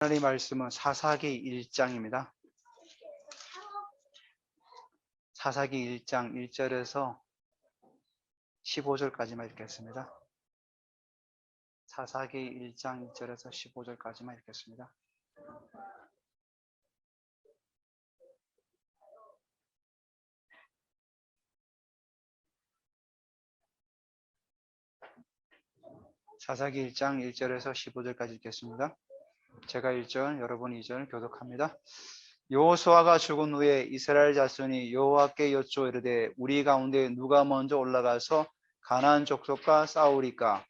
하나님 말씀은 사사기 1장입니다. 사사기 1장 1절에서 15절까지만 읽겠습니다. 사사기 1장 1절에서 15절까지만 읽겠습니다. 사사기 1장 1절에서 15절까지 읽겠습니다. 제가 1절, 여러분 2절 교독합니다. 여호수아가 죽은 후에 이스라엘 자손이 여호와께 여쭈어 이르되 우리 가운데 누가 먼저 올라가서 가나안 족속과 싸우리까?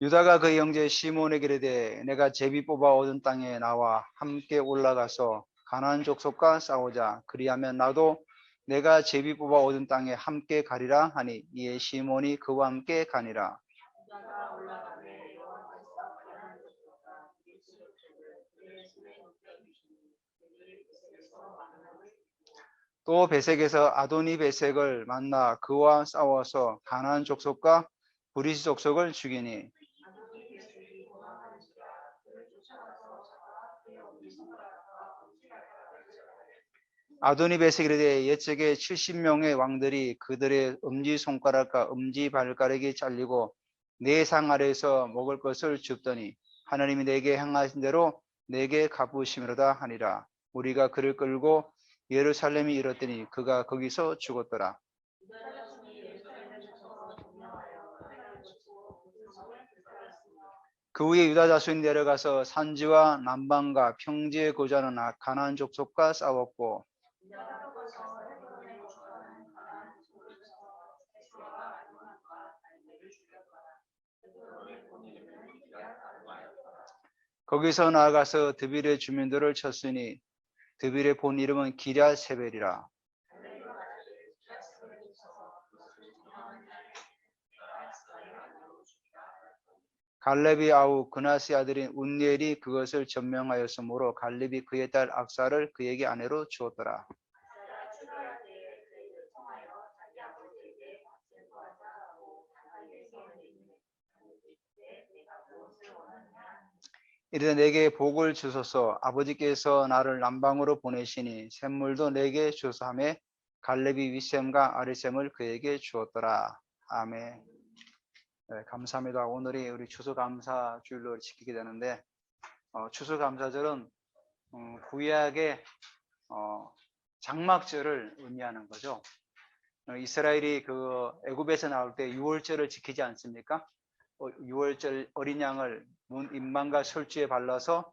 유다가 그의 형제 시몬에게 이르되 내가 제비 뽑아 얻은 땅에 나와 함께 올라가서 가나안 족속과 싸우자. 그리하면 나도 내가 제비 뽑아 얻은 땅에 함께 가리라 하니 이에 시몬이 그와 함께 가니라. 또 베색에서 아도니 베색을 만나 그와 싸워서 가나안 족속과 브리스 족속을 죽이니 아도니 베색에 이르되 옛적에 70명의 왕들이 그들의 엄지손가락과 엄지발가락이 잘리고 내 상 아래에서 먹을 것을 줍더니 하나님이 내게 행하신 대로 내게 갚으심이로다 하니라. 우리가 그를 끌고 예루살렘에 이르렀더니 그가 거기서 죽었더라. 그 후에 유다 자손이 내려가서 산지와 남방과 평지에 거주하는 가나안 족속과 싸웠고 거기서 나아가서 드빌의 주민들을 쳤으니 드빌의 본 이름은 기랴세벨이라. 갈렙이 아우 그나스의 아들인 운니엘이 그것을 점명하였으므로 갈렙이 그의 딸 악사를 그에게 아내로 주었더라. 이르되 내게 복을 주소서. 아버지께서 나를 남방으로 보내시니 샘물도 내게 주소서 하며 갈렙이 윗샘과 아랫샘을 그에게 주었더라. 아멘. 네, 감사합니다. 오늘이 우리 추수감사 주일로 지키게 되는데 추수감사절은 구약의 장막절을 의미하는 거죠. 이스라엘이 그 애굽에서 나올 때 유월절을 지키지 않습니까? 유월절 어린 양을 문 임방과 솔주에 발라서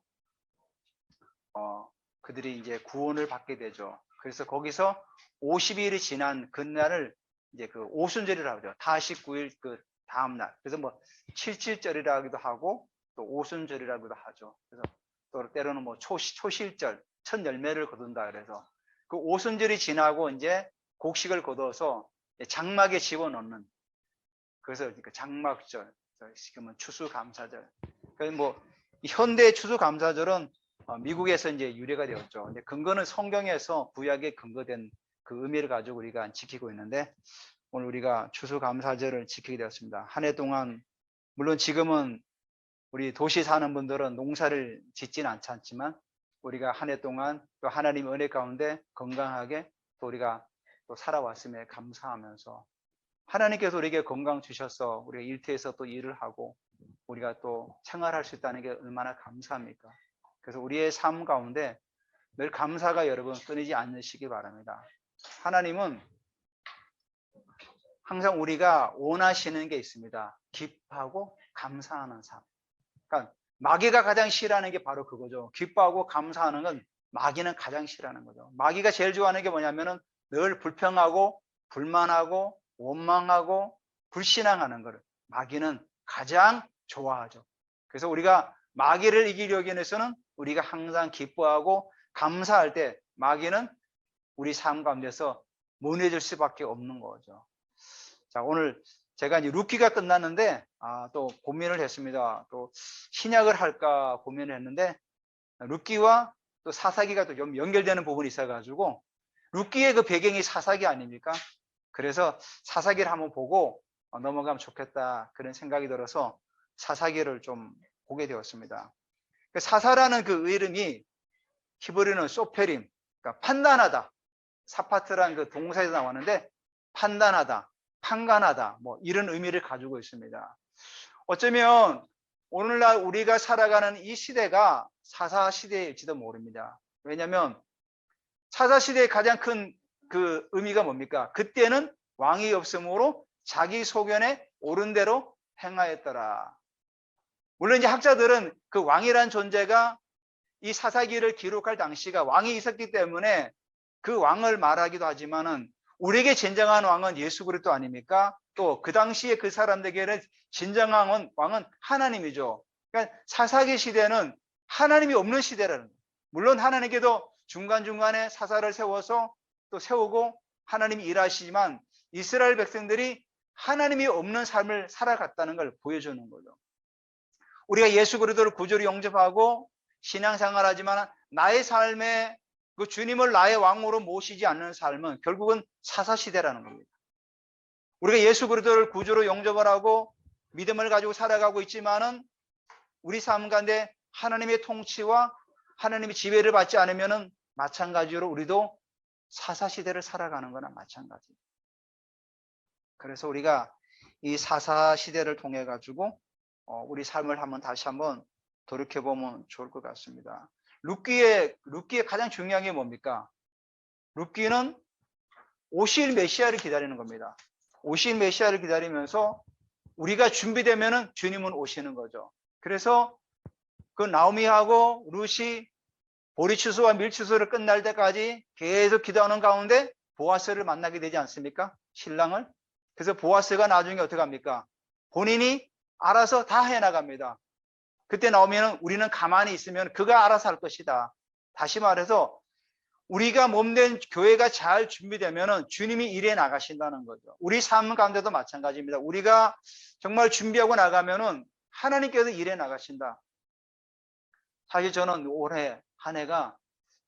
그들이 이제 구원을 받게 되죠. 그래서 거기서 50일이 지난 그날을 이제 그 오순절이라고 하죠. 다시9일 그 다음 날. 그래서 뭐 77절이라기도 하고 또 오순절이라고도 하죠. 그래서 또 때로는 뭐 초실절, 첫 열매를 거둔다 그래서 그 오순절이 지나고 이제 곡식을 거둬서 장막에 집어넣는, 그래서 장막절, 지금은 추수감사절. 그래서 뭐 현대 추수감사절은 미국에서 이제 유래가 되었죠. 근데 근거는 성경에서 구약에 근거된 그 의미를 가지고 우리가 지키고 있는데 오늘 우리가 추수감사절을 지키게 되었습니다. 한 해 동안 물론 지금은 우리 도시 사는 분들은 농사를 짓지는 않지만 우리가 한 해 동안 또 하나님의 은혜 가운데 건강하게 또 우리가 또 살아왔음에 감사하면서 하나님께서 우리에게 건강 주셔서 우리가 일터에서 또 일을 하고 우리가 또 생활할 수 있다는 게 얼마나 감사합니까? 그래서 우리의 삶 가운데 늘 감사가 여러분 끊이지 않으시기 바랍니다. 하나님은 항상 우리가 원하시는 게 있습니다. 기뻐하고 감사하는 삶. 그러니까 마귀가 가장 싫어하는 게 바로 그거죠. 기뻐하고 감사하는 건 마귀는 가장 싫어하는 거죠. 마귀가 제일 좋아하는 게 뭐냐면은 늘 불평하고 불만하고 원망하고 불신앙하는 것을 마귀는 가장 좋아하죠. 그래서 우리가 마귀를 이기려기 위해서는 우리가 항상 기뻐하고 감사할 때 마귀는 우리 삶 가운데서 무너질 수밖에 없는 거죠. 자, 오늘 제가 이제 룻기가 끝났는데 또 고민을 했습니다. 또 신약을 할까 고민을 했는데 룻기와 또 사사기가 또 좀 연결되는 부분이 있어가지고 룻기의 그 배경이 사사기 아닙니까? 그래서 사사기를 한번 보고 넘어가면 좋겠다 그런 생각이 들어서 사사기를 좀 보게 되었습니다. 사사라는 그 이름이 히브리어는 소페림, 그러니까 판단하다. 사파트라는 그 동사에서 나왔는데 판단하다, 판단하다 뭐 이런 의미를 가지고 있습니다. 어쩌면 오늘날 우리가 살아가는 이 시대가 사사 시대일지도 모릅니다. 왜냐하면 사사 시대의 가장 큰 그 의미가 뭡니까? 그때는 왕이 없으므로 자기 소견에 옳은 대로 행하였더라. 물론 이제 학자들은 그 왕이란 존재가 이 사사기를 기록할 당시가 왕이 있었기 때문에 그 왕을 말하기도 하지만은 우리에게 진정한 왕은 예수 그리스도 아닙니까? 또 그 당시에 그 사람들에게는 진정한 왕은 하나님이죠. 그러니까 사사기 시대는 하나님이 없는 시대라는 거예요. 물론 하나님께도 중간중간에 사사를 세워서 또 세우고 하나님이 일하시지만 이스라엘 백성들이 하나님이 없는 삶을 살아갔다는 걸 보여주는 거죠. 우리가 예수 그리스도를 구주로 영접하고 신앙생활하지만 나의 삶에 그 주님을 나의 왕으로 모시지 않는 삶은 결국은 사사시대라는 겁니다. 우리가 예수 그리스도를 구주로 영접을 하고 믿음을 가지고 살아가고 있지만은 우리 삶 가운데 하나님의 통치와 하나님의 지배를 받지 않으면은 마찬가지로 우리도 사사시대를 살아가는 거나 마찬가지입니다. 그래서 우리가 이 사사시대를 통해 가지고 우리 삶을 다시 한번 돌이켜보면 좋을 것 같습니다. 룻기의 가장 중요한 게 뭡니까? 룻기는 오실 메시아를 기다리는 겁니다. 오실 메시아를 기다리면서 우리가 준비되면은 주님은 오시는 거죠. 그래서 그 나오미하고 룻이 보리추수와 밀추수를 끝날 때까지 계속 기도하는 가운데 보아스를 만나게 되지 않습니까? 신랑을. 그래서 보아스가 나중에 어떻게 합니까? 본인이 알아서 다 해나갑니다. 그때 나오면 우리는 가만히 있으면 그가 알아서 할 것이다. 다시 말해서 우리가 몸된 교회가 잘 준비되면 주님이 일해 나가신다는 거죠. 우리 삶 가운데도 마찬가지입니다. 우리가 정말 준비하고 나가면은 하나님께서 일해 나가신다. 사실 저는 올해 한 해가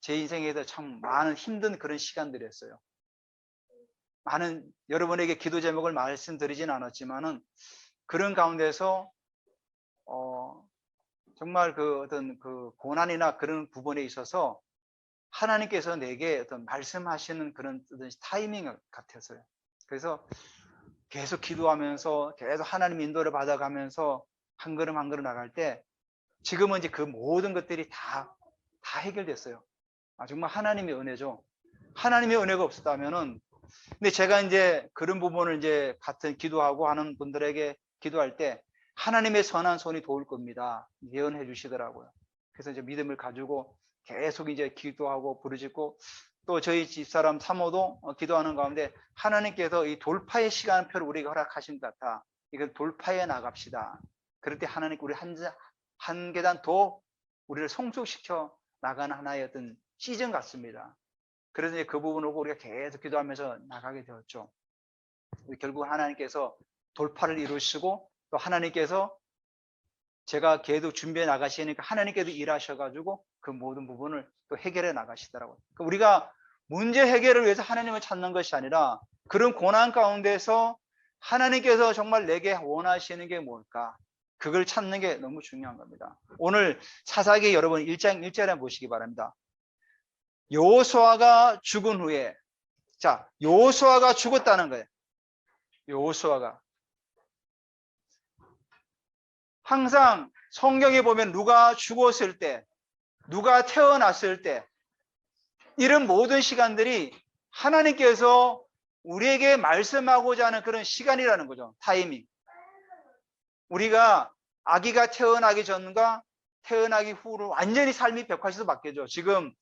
제 인생에서 참 많은 힘든 그런 시간들이었어요. 많은 여러분에게 기도 제목을 말씀드리진 않았지만은 그런 가운데서 정말 그 어떤 그 고난이나 그런 부분에 있어서 하나님께서 내게 어떤 말씀하시는 그런 타이밍 같았어요. 그래서 계속 기도하면서 계속 하나님 인도를 받아가면서 한 걸음 한 걸음 나갈 때 지금은 이제 그 모든 것들이 다 해결됐어요. 정말 하나님의 은혜죠. 하나님의 은혜가 없었다면은 근데 제가 이제 그런 부분을 이제 같은 기도하고 하는 분들에게 기도할 때 하나님의 선한 손이 도울 겁니다. 예언해 주시더라고요. 그래서 이제 믿음을 가지고 계속 이제 기도하고 부르짖고 또 저희 집사람 사모도 기도하는 가운데 하나님께서 이 돌파의 시간표를 우리에게 허락하신 것 같아. 이걸 돌파해 나갑시다. 그럴 때 하나님 우리 한 계단 더 우리를 성숙시켜 나가는 하나의 어떤 시즌 같습니다. 그래서 이제 그 부분을 우리가 계속 기도하면서 나가게 되었죠. 결국 하나님께서 돌파를 이루시고 또 하나님께서 제가 계속 준비해 나가시니까 하나님께서 일하셔가지고 그 모든 부분을 또 해결해 나가시더라고요. 그러니까 우리가 문제 해결을 위해서 하나님을 찾는 것이 아니라 그런 고난 가운데서 하나님께서 정말 내게 원하시는 게 뭘까? 그걸 찾는 게 너무 중요한 겁니다. 오늘 사사기 여러분 1장 1절에 보시기 바랍니다. 여호수아가 죽은 후에 여호수아가 죽었다는 거예요. 여호수아가 항상 성경에 보면 누가 죽었을 때 누가 태어났을 때 이런 모든 시간들이 하나님께서 우리에게 말씀하고자 하는 그런 시간이라는 거죠. 타이밍. 우리가 아기가 태어나기 전과 태어나기 후로 완전히 삶이 180도 바뀌죠. 지금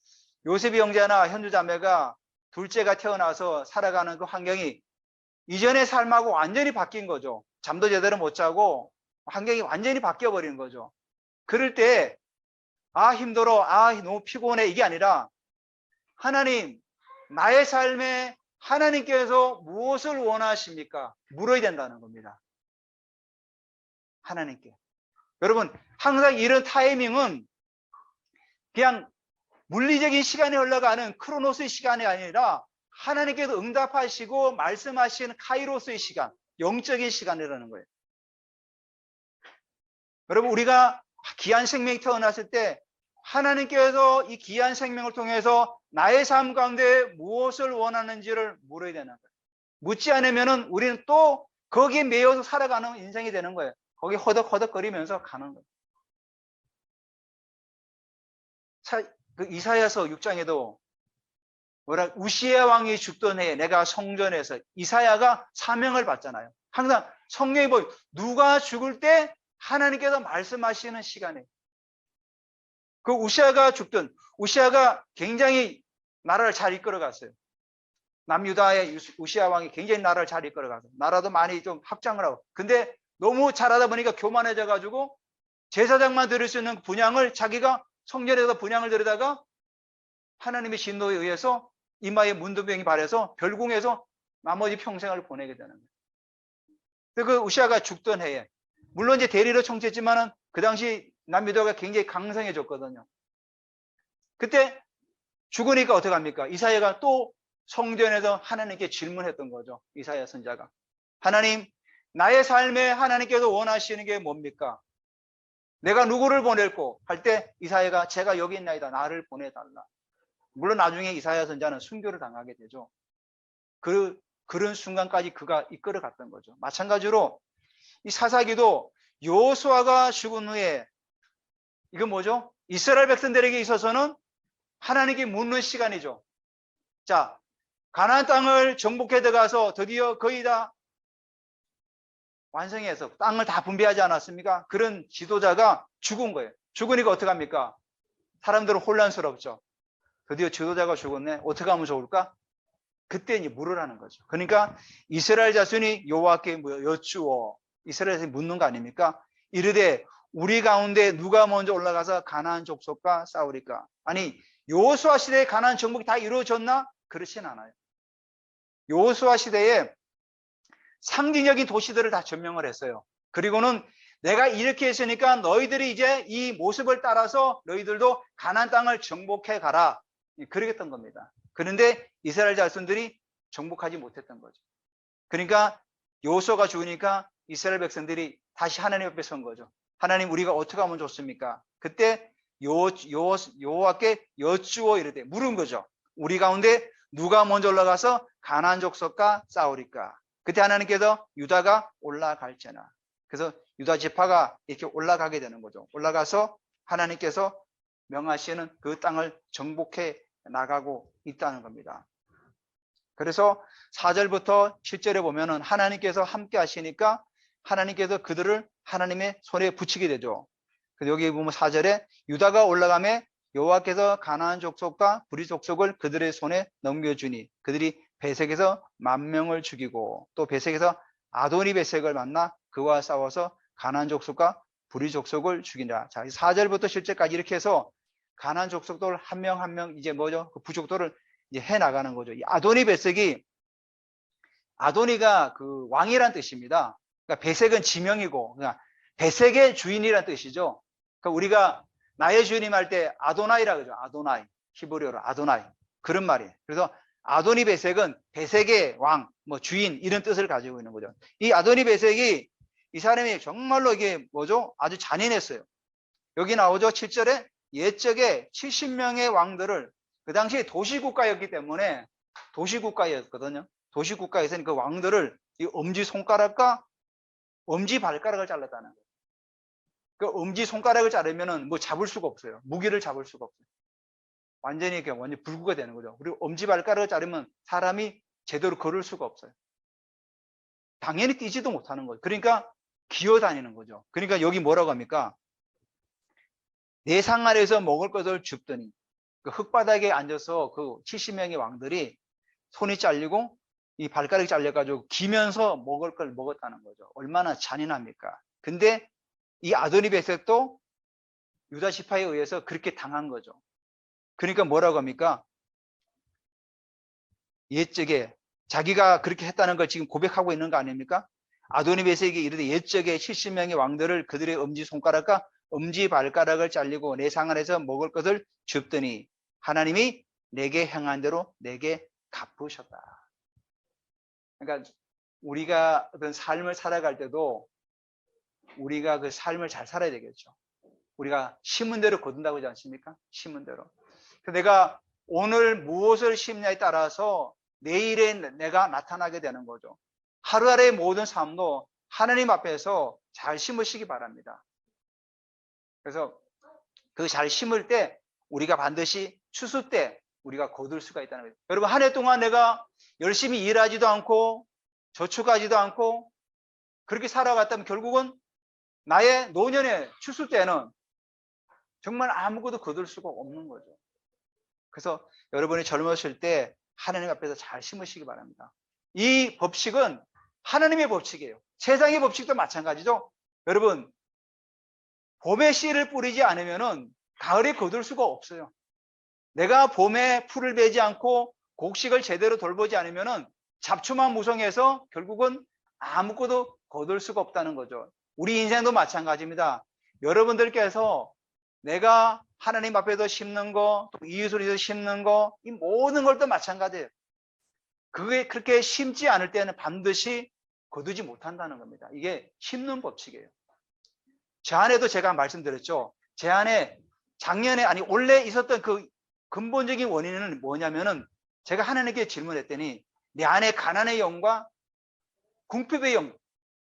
요셉이 형제나 현주 자매가 둘째가 태어나서 살아가는 그 환경이 이전의 삶하고 완전히 바뀐 거죠. 잠도 제대로 못 자고 환경이 완전히 바뀌어 버린 거죠. 그럴 때 힘들어, 너무 피곤해 이게 아니라 하나님, 나의 삶에 하나님께서 무엇을 원하십니까? 물어야 된다는 겁니다. 하나님께. 여러분 항상 이런 타이밍은 그냥 물리적인 시간이 흘러가는 크로노스의 시간이 아니라 하나님께서 응답하시고 말씀하시는 카이로스의 시간, 영적인 시간이라는 거예요. 여러분, 우리가 귀한 생명이 태어났을 때 하나님께서 이 귀한 생명을 통해서 나의 삶 가운데 무엇을 원하는지를 물어야 되는 거예요. 묻지 않으면 우리는 또 거기에 매여서 살아가는 인생이 되는 거예요. 거기 허덕허덕거리면서 가는 거예요. 그 이사야서 6장에도 뭐라, 우시야 왕이 죽던 해에 내가 성전에서, 이사야가 사명을 받잖아요. 항상 성경에 보면 누가 죽을 때 하나님께서 말씀하시는 시간에, 그 우시야가 죽던, 우시야가 굉장히 나라를 잘 이끌어갔어요. 남유다의 우시야 왕이 굉장히 나라를 잘 이끌어가서 나라도 많이 좀 확장을 하고, 근데 너무 잘하다 보니까 교만해져 가지고 제사장만 드릴 수 있는 분향을 자기가 성전에서 분향을 드리다가 하나님의 진노에 의해서 이마에 문둥병이 발해서 별궁에서 나머지 평생을 보내게 되는 거예요. 그 우시야가 죽던 해에, 물론 이제 대리로 통치했지만은 그 당시 남유다가 굉장히 강성해졌거든요. 그때 죽으니까 어떻게 합니까? 이사야가 또 성전에서 하나님께 질문했던 거죠. 이사야 선자가. 하나님, 나의 삶에 하나님께서 원하시는 게 뭡니까? 내가 누구를 보낼고 할 때 이사야가 제가 여기 있나이다. 나를 보내달라. 물론 나중에 이사야 선자는 순교를 당하게 되죠. 그런 순간까지 그가 이끌어갔던 거죠. 마찬가지로 이 사사기도 여호수아가 죽은 후에, 이건 뭐죠? 이스라엘 백성들에게 있어서는 하나님께 묻는 시간이죠. 자, 가나안 땅을 정복해 들어가서 드디어 거의 다 완성해서 땅을 다 분배하지 않았습니까? 그런 지도자가 죽은 거예요. 죽으니까 어떡합니까? 사람들은 혼란스럽죠. 드디어 지도자가 죽었네. 어떻게 하면 좋을까? 그때 이제 물으라는 거죠. 그러니까 이스라엘 자손이 여호와께 여쭈어, 이스라엘에서 묻는 거 아닙니까? 이르되 우리 가운데 누가 먼저 올라가서 가나안 족속과 싸우리까? 아니, 여호수아 시대에 가나안 정복이 다 이루어졌나? 그렇진 않아요. 여호수아 시대에 상징적인 도시들을 다 점령을 했어요. 그리고는 내가 이렇게 했으니까 너희들이 이제 이 모습을 따라서 너희들도 가나안 땅을 정복해 가라. 그러겠던 겁니다. 그런데 이스라엘 자손들이 정복하지 못했던 거죠. 그러니까 여호수아가 죽으니까 이스라엘 백성들이 다시 하나님 앞에 선 거죠. 하나님, 우리가 어떻게 하면 좋습니까? 그때 여호와께 여쭈어 이르되, 물은 거죠. 우리 가운데 누가 먼저 올라가서 가나안 족속과 싸우리까? 그때 하나님께서 유다가 올라갈지나. 그래서 유다 지파가 이렇게 올라가게 되는 거죠. 올라가서 하나님께서 명하시는 그 땅을 정복해 나가고 있다는 겁니다. 그래서 4절부터 7절에 보면은 하나님께서 함께 하시니까 하나님께서 그들을 하나님의 손에 붙이게 되죠. 그래서 여기 보면 4절에 유다가 올라가매 여호와께서 가나안 족속과 브리 족속을 그들의 손에 넘겨주니 그들이 베색에서 10,000명을 죽이고 또 베색에서 아도니 베색을 만나 그와 싸워서 가나안 족속과 브리 족속을 죽이니라. 자, 4절부터 7절까지 이렇게 해서 가나안 족속들 한 명 한 명 이제 뭐죠? 그 부족들을 이제 해 나가는 거죠. 이 아도니 베색이, 아도니가 그 왕이란 뜻입니다. 그러니까 베색은 지명이고, 그러니까 베색의 주인이란 뜻이죠. 그러니까 우리가 나의 주인님 할 때 아도나이라 그러죠. 아도나이. 히브리어로 아도나이. 그런 말이에요. 그래서 아도니 베색은 베색의 왕, 뭐 주인, 이런 뜻을 가지고 있는 거죠. 이 아도니 베색이, 이 사람이 정말로 이게 뭐죠? 아주 잔인했어요. 여기 나오죠. 7절에 옛적에 70명의 왕들을, 그 당시에 도시국가였기 때문에, 도시국가였거든요. 도시국가에서는 그 왕들을 이 엄지손가락과 엄지발가락을 잘랐다는 거예요. 그 엄지손가락을 자르면은 뭐 잡을 수가 없어요. 무기를 잡을 수가 없어요. 완전히 이렇게 완전 불구가 되는 거죠. 그리고 엄지발가락을 자르면 사람이 제대로 걸을 수가 없어요. 당연히 뛰지도 못하는 거예요. 그러니까 기어다니는 거죠. 그러니까 여기 뭐라고 합니까? 내 상 아래에서 먹을 것을 줍더니, 그 흙바닥에 앉아서 그 70명의 왕들이 손이 잘리고 이 발가락이 잘려가지고 기면서 먹을 걸 먹었다는 거죠. 얼마나 잔인합니까? 근데 이 아도니 베색도 유다 지파에 의해서 그렇게 당한 거죠. 그러니까 뭐라고 합니까? 옛적에 자기가 그렇게 했다는 걸 지금 고백하고 있는 거 아닙니까? 아도니 베색이 이르되 옛적에 70명의 왕들을 그들의 엄지손가락과 엄지발가락을 잘리고 내 상 안에서 먹을 것을 줍더니 하나님이 내게 행한 대로 내게 갚으셨다. 그러니까 우리가 어떤 삶을 살아갈 때도 우리가 그 삶을 잘 살아야 되겠죠. 우리가 심은 대로 거둔다고 하지 않습니까? 심은 대로. 내가 오늘 무엇을 심냐에 따라서 내일에 내가 나타나게 되는 거죠. 하루하루의 모든 삶도 하나님 앞에서 잘 심으시기 바랍니다. 그래서 그 잘 심을 때 우리가 반드시 추수 때 우리가 거둘 수가 있다는 거예요. 여러분, 한 해 동안 내가 열심히 일하지도 않고 저축하지도 않고 그렇게 살아갔다면 결국은 나의 노년의 추수 때는 정말 아무것도 거둘 수가 없는 거죠. 그래서 여러분이 젊으실 때 하나님 앞에서 잘 심으시기 바랍니다. 이 법칙은 하나님의 법칙이에요. 세상의 법칙도 마찬가지죠. 여러분, 봄에 씨를 뿌리지 않으면 가을에 거둘 수가 없어요. 내가 봄에 풀을 베지 않고 곡식을 제대로 돌보지 않으면 잡초만 무성해서 결국은 아무것도 거둘 수가 없다는 거죠. 우리 인생도 마찬가지입니다. 여러분들께서 내가 하나님 앞에서 심는 거, 또 이웃을 위해서 심는 거, 이 모든 걸 또 마찬가지예요. 그게 그렇게 심지 않을 때는 반드시 거두지 못한다는 겁니다. 이게 심는 법칙이에요. 제 안에도 제가 말씀드렸죠. 제 안에 작년에, 아니 올해 있었던 그 근본적인 원인은 뭐냐면은 제가 하나님께 질문했더니 내 안에 가난의 영과 궁핍의 영,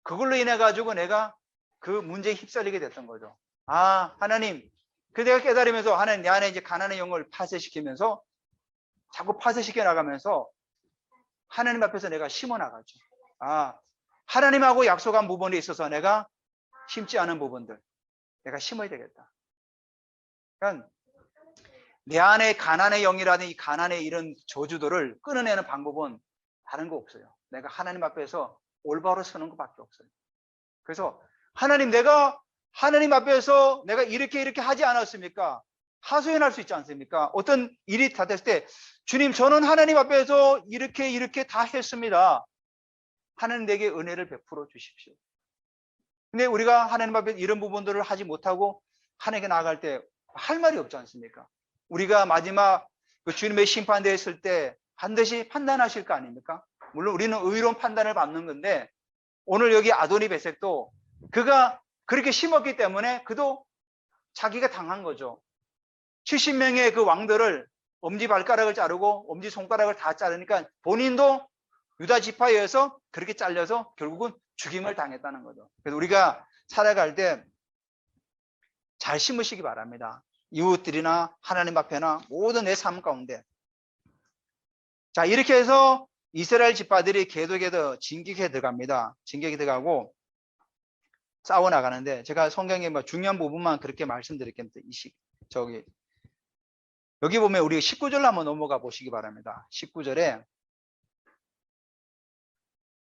그걸로 인해 가지고 내가 그 문제에 휩쓸리게 됐던 거죠. 아, 하나님. 그 내가 깨달으면서 하나님 내 안에 이제 가난의 영을 파쇄시키면서 자꾸 파쇄시켜 나가면서 하나님 앞에서 내가 심어 나가죠. 아, 하나님하고 약속한 부분에 있어서 내가 심지 않은 부분들 내가 심어야 되겠다. 그러니까 내 안에 가난의 영이라든지 이 가난의 이런 저주들을 끊어내는 방법은 다른 거 없어요. 내가 하나님 앞에서 올바로 서는 것밖에 없어요. 그래서 하나님, 내가 하나님 앞에서 내가 이렇게 하지 않았습니까? 하소연할 수 있지 않습니까? 어떤 일이 다 됐을 때 주님, 저는 하나님 앞에서 이렇게 다 했습니다. 하나님 내게 은혜를 베풀어 주십시오. 근데 우리가 하나님 앞에 이런 부분들을 하지 못하고 하나님께 나아갈 때 할 말이 없지 않습니까? 우리가 마지막 그 주님의 심판대에 있을 때 반드시 판단하실 거 아닙니까? 물론 우리는 의로운 판단을 받는 건데 오늘 여기 아도니 베섹도 그가 그렇게 심었기 때문에 그도 자기가 당한 거죠. 70명의 그 왕들을 엄지발가락을 자르고 엄지손가락을 다 자르니까 본인도 유다 지파에 의해서 그렇게 잘려서 결국은 죽임을 당했다는 거죠. 그래서 우리가 살아갈 때 잘 심으시기 바랍니다. 이웃들이나 하나님 앞에나 모든 내 삶 가운데. 자, 이렇게 해서 이스라엘 지파들이 계속해서 진격에 들어갑니다. 진격에 들어가고 싸워 나가는데 제가 성경의 뭐 중요한 부분만 그렇게 말씀드릴게요. 여기 보면 우리 19절로 한번 넘어가 보시기 바랍니다. 19절에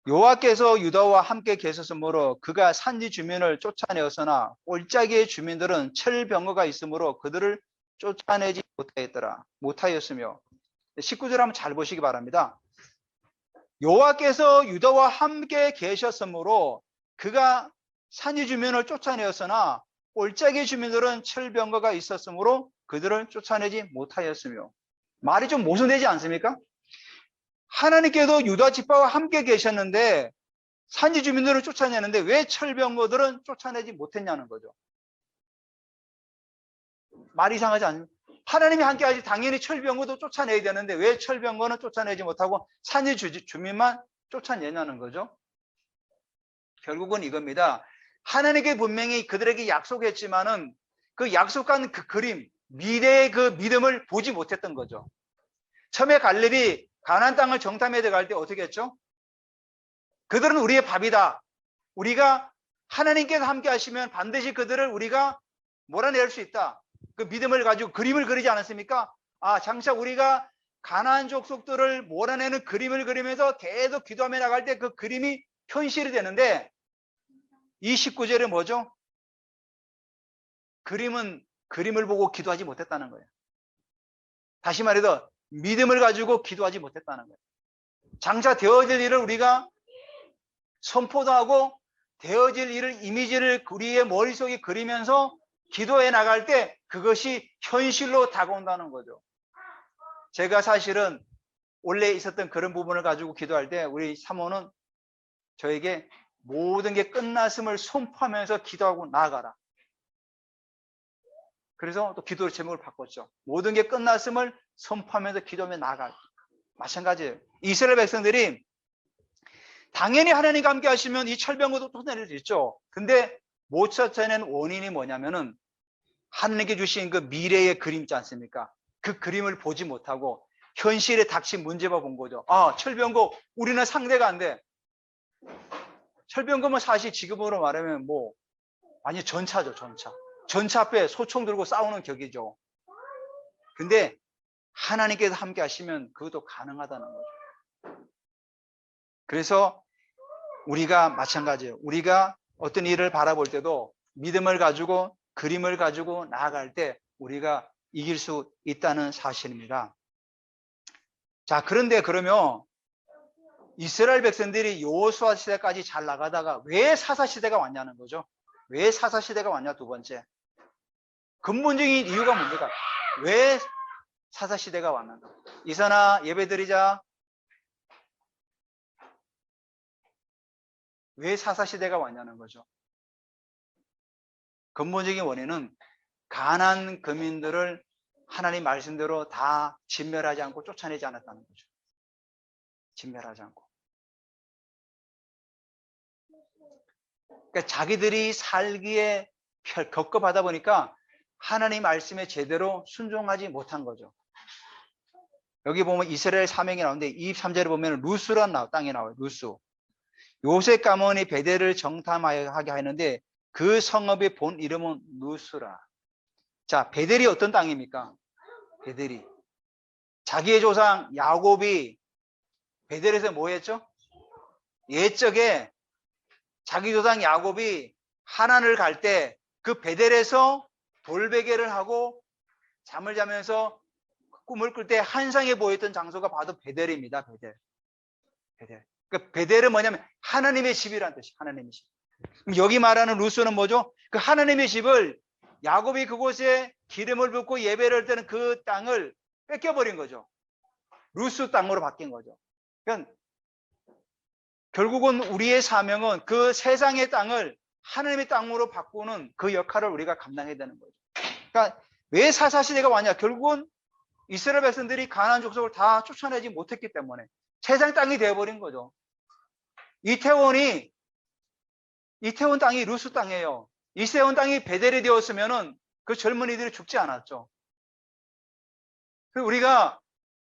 여호와께서 유다와 함께 계셨으므로 그가 산지 주민을 쫓아내었으나 올짜기의 주민들은 철병거가 있으므로 그들을 쫓아내지 못하였으며 19절 한번 잘 보시기 바랍니다. 여호와께서 유다와 함께 계셨으므로 그가 산지 주민을 쫓아내었으나 올짜기의 주민들은 철병거가 있었으므로 그들을 쫓아내지 못하였으며. 말이 좀 모순되지 않습니까? 하나님께도 유다 지파와 함께 계셨는데 산지 주민들을 쫓아내는데 왜 철병거들은 쫓아내지 못했냐는 거죠. 말이 이상하지 않습니까? 하나님이 함께 하지 당연히 철병거도 쫓아내야 되는데 왜 철병거는 쫓아내지 못하고 산지 주민만 쫓아내냐는 거죠. 결국은 이겁니다. 하나님께 분명히 그들에게 약속했지만은 그 약속한 그 그림, 미래의 그 믿음을 보지 못했던 거죠. 처음에 갈렙이 가나안 땅을 정탐해 들어갈 때 어떻게 했죠? 그들은 우리의 밥이다. 우리가 하나님께서 함께 하시면 반드시 그들을 우리가 몰아낼 수 있다. 그 믿음을 가지고 그림을 그리지 않았습니까? 아, 장차 우리가 가나안 족속들을 몰아내는 그림을 그리면서 계속 기도하며 나갈 때 그 그림이 현실이 되는데 이 19절에 뭐죠? 그림을 보고 기도하지 못했다는 거예요. 다시 말해서 믿음을 가지고 기도하지 못했다는 거예요. 장차 되어질 일을 우리가 선포도 하고 되어질 일을 이미지를 우리의 머릿속에 그리면서 기도해 나갈 때 그것이 현실로 다가온다는 거죠. 제가 사실은 원래 있었던 그런 부분을 가지고 기도할 때 우리 사모는 저에게 모든 게 끝났음을 선포하면서 기도하고 나아가라. 그래서 또 기도의 제목을 바꿨죠. 모든 게 끝났음을 선포하면서 기도하며 나아가. 마찬가지예요. 이스라엘 백성들이 당연히 하나님과 함께 하시면 이 철병거도 또 내릴 수 있죠. 근데 못 쫓아낸 원인이 뭐냐면은 하나님께 주신 그 미래의 그림 있지 않습니까? 그 그림을 보지 못하고 현실에 닥친 문제만 본 거죠. 아, 철병거 우리는 상대가 안 돼. 철병거면 사실 지금으로 말하면 뭐 완전 전차죠, 전차. 전차 앞에 소총 들고 싸우는 격이죠. 근데 하나님께서 함께 하시면 그것도 가능하다는 거죠. 그래서 우리가 마찬가지예요. 우리가 어떤 일을 바라볼 때도 믿음을 가지고 그림을 가지고 나아갈 때 우리가 이길 수 있다는 사실입니다. 자, 그런데 그러면 이스라엘 백성들이 여호수아 시대까지 잘 나가다가 왜 사사 시대가 왔냐는 거죠. 왜 사사 시대가 왔냐, 두 번째. 근본적인 이유가 뭡니까? 왜 사사 시대가 왔는가? 이선아, 예배드리자. 왜 사사 시대가 왔냐는 거죠. 근본적인 원인은 가나안 거민들을 하나님 말씀대로 다 진멸하지 않고 쫓아내지 않았다는 거죠. 진멸하지 않고. 그러니까 자기들이 살기에 겪어하다 보니까 하나님 말씀에 제대로 순종하지 못한 거죠. 여기 보면 이스라엘 사명이 나오는데 23절에 보면 루스라는 땅이 나와요. 루스. 요셉 가문이 베델을 정탐하게 하는데 그 성읍의 본 이름은 루스라. 자, 베델이 어떤 땅입니까? 베델이 자기의 조상 야곱이 베델에서 뭐 했죠? 옛적에 자기 조상 야곱이 하란을 갈 때 그 베델에서 돌베개를 하고 잠을 자면서 꿈을 꿀 때 환상에 보였던 장소가 바로 베델입니다. 베델. 베델. 그 베델은 뭐냐면 하나님의 집이라는 뜻이에요. 하나님의 집. 여기 말하는 루스는 뭐죠? 그 하나님의 집을 야곱이 그곳에 기름을 붓고 예배를 할 때는 그 땅을 뺏겨버린 거죠. 루스 땅으로 바뀐 거죠. 그러니까 결국은 우리의 사명은 그 세상의 땅을 하나님의 땅으로 바꾸는 그 역할을 우리가 감당해야 되는 거죠. 그러니까 왜 사사시대가 왔냐? 결국은 이스라엘 백성들이 가나안 족속을 다 쫓아내지 못했기 때문에 세상 땅이 되어버린 거죠. 이태원 땅이 루스 땅이에요. 이태원 땅이 베델이 되었으면은 그 젊은이들이 죽지 않았죠. 우리가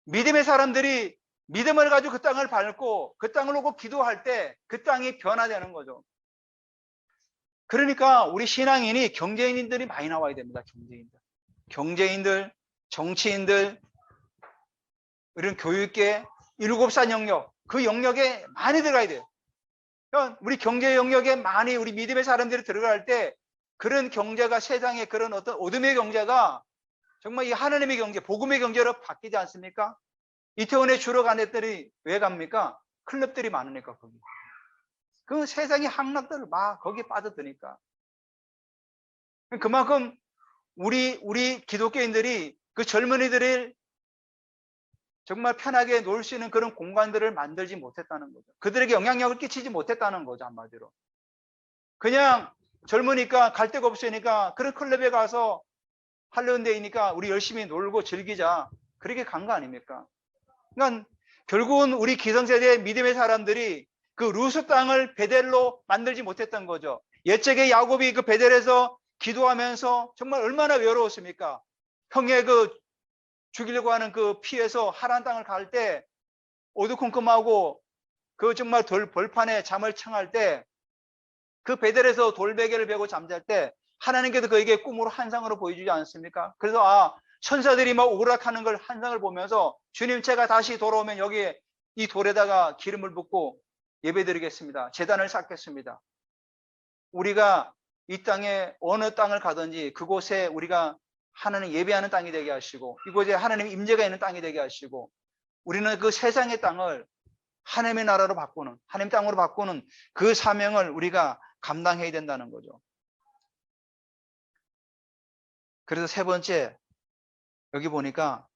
믿음의 사람들이 믿음을 가지고 그 땅을 밟고 그 땅을 오고 기도할 때 그 땅이 변화되는 거죠. 그러니까 우리 신앙인이 경제인들이 많이 나와야 됩니다. 경제인들, 정치인들, 이런 교육계, 7살 영역, 그 영역에 많이 들어가야 돼요. 그러니까 우리 경제 영역에 많이 우리 믿음의 사람들이 들어갈 때 그런 경제가 세상에 그런 어떤 어둠의 경제가 정말 이 하나님의 경제, 복음의 경제로 바뀌지 않습니까? 이태원에 주로 간 애들이 왜 갑니까? 클럽들이 많으니까 거기. 그 세상의 향락들을 막 거기에 빠져드니까. 그만큼 우리 기독교인들이 그 젊은이들을 정말 편하게 놀 수 있는 그런 공간들을 만들지 못했다는 거죠. 그들에게 영향력을 끼치지 못했다는 거죠, 한마디로. 그냥 젊으니까 갈 데가 없으니까 그런 클럽에 가서 하려는 데이니까 우리 열심히 놀고 즐기자. 그렇게 간 거 아닙니까? 그러니까 결국은 우리 기성세대 믿음의 사람들이 그 루스 땅을 베델로 만들지 못했던 거죠. 옛적에 야곱이 그 베델에서 기도하면서 정말 얼마나 외로웠습니까? 형의 그 죽이려고 하는 그 피해서 하란 땅을 갈 때 어두컴컴하고 그 정말 벌판에 잠을 청할 때 그 베델에서 돌베개를 베고 잠잘 때 하나님께서 그에게 꿈으로 환상으로 보여주지 않습니까? 그래서 천사들이 막 오락하는 걸 환상을 보면서 주님 제가 다시 돌아오면 여기에 이 돌에다가 기름을 붓고 예배드리겠습니다. 제단을 쌓겠습니다. 우리가 이 땅에 어느 땅을 가든지 그곳에 우리가 하나님 예배하는 땅이 되게 하시고 이곳에 하나님 임재가 있는 땅이 되게 하시고 우리는 그 세상의 땅을 하나님의 나라로 바꾸는 하나님 땅으로 바꾸는 그 사명을 우리가 감당해야 된다는 거죠. 그래서 세 번째 여기 보니까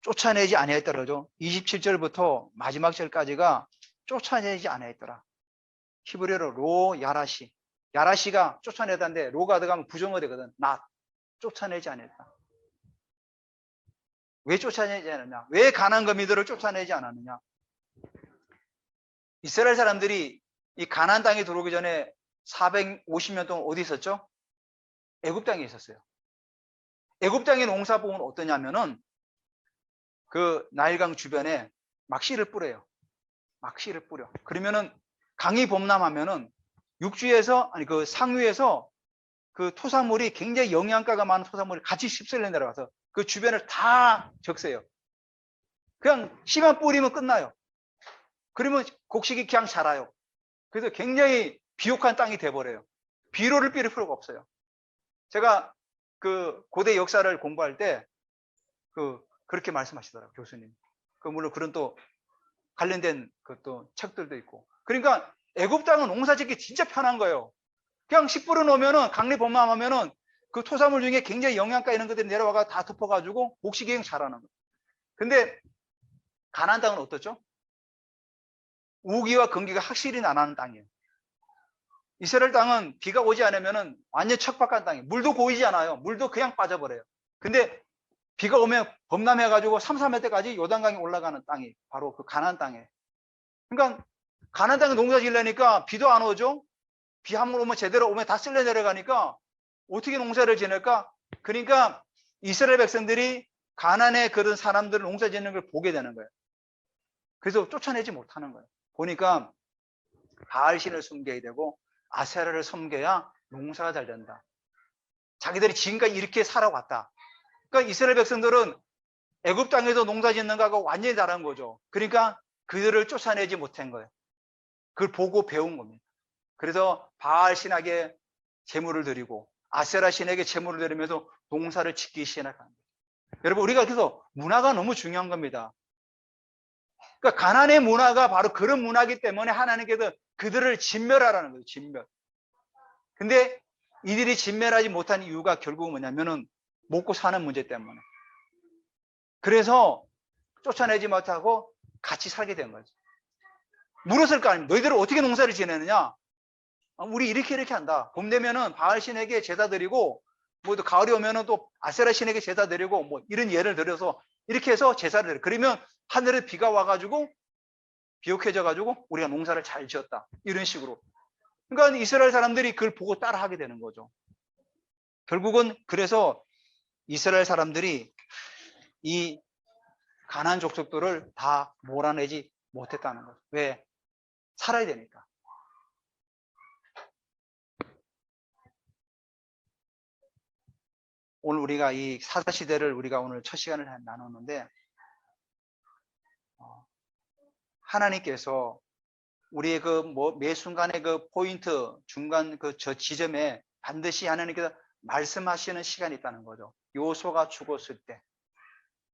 쫓아내지 아니했더라죠. 27절부터 마지막 절까지가 쫓아내지 아니했더라. 히브리어로 로 야라시. 야라시가 쫓아내다는데 로가 들어가면 부정어 되거든. not. 쫓아내지 않았다. 왜 쫓아내지 않았냐? 왜 가나안 거민들을 쫓아내지 않았느냐? 이스라엘 사람들이 이 가나안 땅에 들어오기 전에 450년 동안 어디 있었죠? 애굽 땅에 있었어요. 애굽 땅의 농사복은 어떠냐면은 그 나일강 주변에 막 씨를 뿌려요. 막 씨를 뿌려. 그러면은 강이 범람하면은 육지에서 아니 그 상류에서 그 토사물이 굉장히 영양가가 많은 토사물이 같이 휩쓸려 내려가서 그 주변을 다 적세요. 그냥 씨만 뿌리면 끝나요. 그러면 곡식이 그냥 자라요. 그래서 굉장히 비옥한 땅이 돼버려요. 비료를 뿌릴 필요가 없어요. 제가 그 고대 역사를 공부할 때 그렇게 말씀하시더라고요, 교수님. 물론 그런 또 관련된 그 또 책들도 있고. 그러니까 애굽 땅은 농사짓기 진짜 편한 거예요. 그냥 씨 뿌려 놓으면은 강리 범람하면은 그 토사물 중에 굉장히 영양가 있는 것들이 내려와가 다 덮어가지고 곡식이 그냥 자라는 거예요. 근데 가나안 땅은 어떻죠? 우기와 건기가 확실히 나는 땅이에요. 이스라엘 땅은 비가 오지 않으면은 완전 척박한 땅이에요. 물도 고이지 않아요. 물도 그냥 빠져버려요. 근데 비가 오면 범람해가지고 3, 4m 때까지 요단강에 올라가는 땅이 바로 그 가나안 땅이에요. 그러니까 가나안 땅에 농사 지으려니까 비도 안 오죠. 비 한 번 오면 제대로 오면 다 쓸려 내려가니까 어떻게 농사를 지을까? 그러니까 이스라엘 백성들이 가나안의 그런 사람들을 농사 짓는 걸 보게 되는 거예요. 그래서 쫓아내지 못하는 거예요. 보니까 바알신을 섬겨야 되고 아세라를 섬겨야 농사가 잘 된다. 자기들이 지금까지 이렇게 살아왔다. 그러니까 이스라엘 백성들은 애굽 땅에서 농사 짓는 거하고 완전히 다른 거죠. 그러니까 그들을 쫓아내지 못한 거예요. 그걸 보고 배운 겁니다. 그래서 바알 신에게 제물을 드리고 아세라 신에게 제물을 드리면서 농사를 짓기 시작한 거예요. 여러분, 우리가 그래서 문화가 너무 중요한 겁니다. 그러니까 가나안의 문화가 바로 그런 문화이기 때문에 하나님께서 그들을 진멸하라는 거예요. 진멸. 근데 이들이 진멸하지 못한 이유가 결국은 뭐냐면은 먹고 사는 문제 때문에. 그래서 쫓아내지 못하고 같이 살게 된 거죠. 물었을 거 아닙니까? 너희들은 어떻게 농사를 지내느냐? 우리 이렇게 한다. 봄 되면은 바알 신에게 제사 드리고, 뭐 또 가을이 오면은 또 아세라 신에게 제사 드리고, 뭐 이런 예를 들어서 이렇게 해서 제사를 드려. 그러면 하늘에 비가 와가지고 비옥해져가지고 우리가 농사를 잘 지었다. 이런 식으로. 그러니까 이스라엘 사람들이 그걸 보고 따라하게 되는 거죠. 결국은 그래서 이스라엘 사람들이 이 가나안 족속들을 다 몰아내지 못했다는 거죠. 왜? 살아야 되니까. 오늘 우리가 이 사사시대를 우리가 오늘 첫 시간을 나눴는데 하나님께서 우리의 매 순간의 그 포인트 중간 저 지점에 반드시 하나님께서 말씀하시는 시간이 있다는 거죠. 요소가 죽었을 때,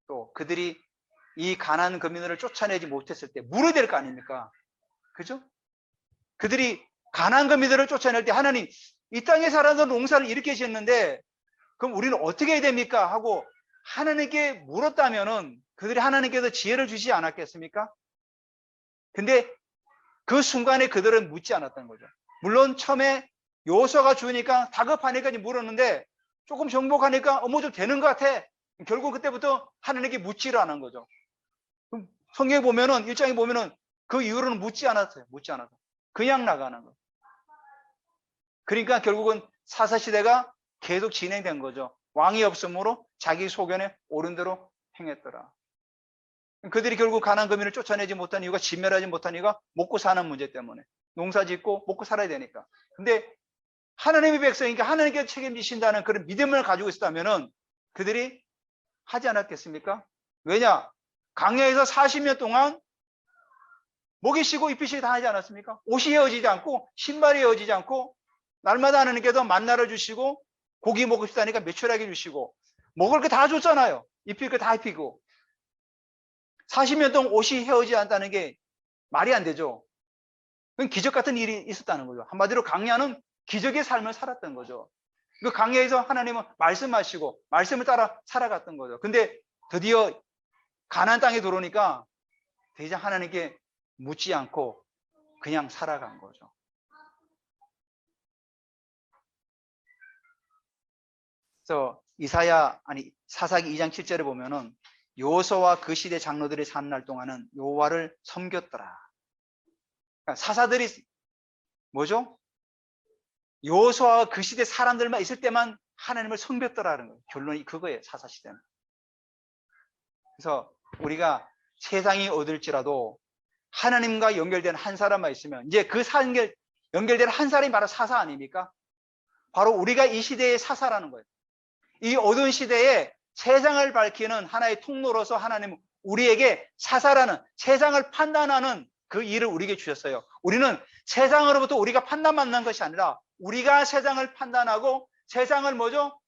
또 그들이 이 가나안 거민들을 쫓아내지 못했을 때 물어야 될 거 아닙니까? 그죠? 그들이 가나안 거민들을 쫓아낼 때 하나님, 이 땅에 살아서 농사를 이렇게 지었는데 그럼 우리는 어떻게 해야 됩니까? 하고 하나님께 물었다면은 그들이 하나님께서 지혜를 주시지 않았겠습니까? 근데 그 순간에 그들은 묻지 않았다는 거죠. 물론 처음에 요소가 주니까 다급하니까 물었는데 조금 정복하니까 뭐 좀 되는 것 같아. 결국 그때부터 하나님께 묻지를 않은 거죠. 성경에 보면은 1장에 보면은 그 이후로는 묻지 않았어요. 묻지 않아서 그냥 나가는 거예요. 그러니까 결국은 사사시대가 계속 진행된 거죠. 왕이 없으므로 자기 소견에 옳은 대로 행했더라. 그들이 결국 가나안 거민을 쫓아내지 못한 이유가, 진멸하지 못한 이유가 먹고 사는 문제 때문에. 농사 짓고 먹고 살아야 되니까. 근데 하나님의 백성이니까 하나님께서 책임지신다는 그런 믿음을 가지고 있었다면은 그들이 하지 않았겠습니까? 왜냐? 광야에서 40년 동안 먹이 쉬고 입이 쉬고 다 하지 않았습니까? 옷이 헤어지지 않고 신발이 헤어지지 않고 날마다 하나님께서 만나를 주시고 고기 먹고 싶다니까 매출하게 주시고 먹을 거 다 줬잖아요. 입힐 거 다 입히고 40년 동안 옷이 헤어지지 않다는 게 말이 안 되죠. 그건 기적 같은 일이 있었다는 거죠. 한마디로 광야는 기적의 삶을 살았던 거죠. 그 광야에서 하나님은 말씀하시고 말씀을 따라 살아갔던 거죠. 근데 드디어 가나안 땅에 들어오니까 더 이상 하나님께 묻지 않고 그냥 살아간 거죠. 그래서 사사기 2장 7절에 보면은 여호수아와 그 시대 장로들이 사는 날 동안은 여호와를 섬겼더라. 그러니까 사사들이 뭐죠? 여호수아와 그 시대 사람들만 있을 때만 하나님을 섬겼더라는 거예요. 결론이 그거예요. 사사 시대는. 그래서 우리가 세상이 어딜지라도 하나님과 연결된 한 사람만 있으면 이제 그 연결된 한 사람이 바로 사사 아닙니까? 바로 우리가 이 시대의 사사라는 거예요. 이 어두운 시대에 세상을 밝히는 하나의 통로로서 하나님은 우리에게 사사라는 세상을 판단하는 그 일을 우리에게 주셨어요. 우리는 세상으로부터 우리가 판단받는 것이 아니라 우리가 세상을 판단하고 세상을 뭐죠?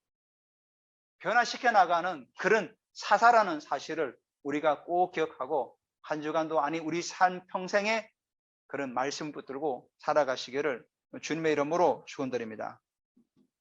변화시켜 나가는 그런 사사라는 사실을 우리가 꼭 기억하고 한 주간도 아니 우리 삶 평생에 그런 말씀 붙들고 살아가시기를 주님의 이름으로 축원드립니다.